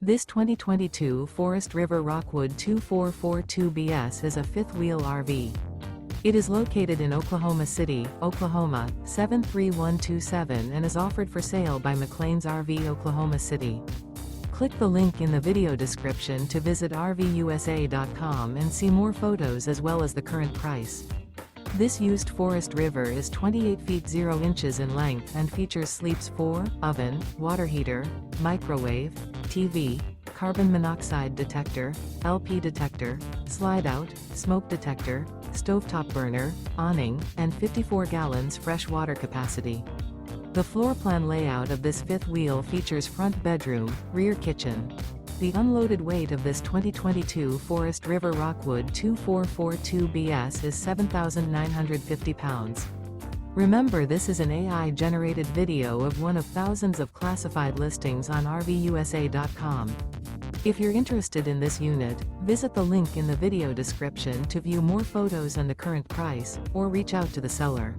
This 2022 Forest River Rockwood 2442BS is a fifth-wheel RV. It is located in Oklahoma City, Oklahoma, 73127 and is offered for sale by McClain's RV Oklahoma City. Click the link in the video description to visit RVUSA.com and see more photos as well as the current price. This used Forest River is 28 feet 0 inches in length and features sleeps 4, oven, water heater, microwave, TV, carbon monoxide detector, LP detector, slide-out, smoke detector, stovetop burner, awning, and 54 gallons fresh water capacity. The floor plan layout of this fifth wheel features front bedroom, rear kitchen. The unloaded weight of this 2022 Forest River Rockwood 2442BS is 7,950 pounds. Remember, this is an AI-generated video of one of thousands of classified listings on RVUSA.com. If you're interested in this unit, visit the link in the video description to view more photos and the current price, or reach out to the seller.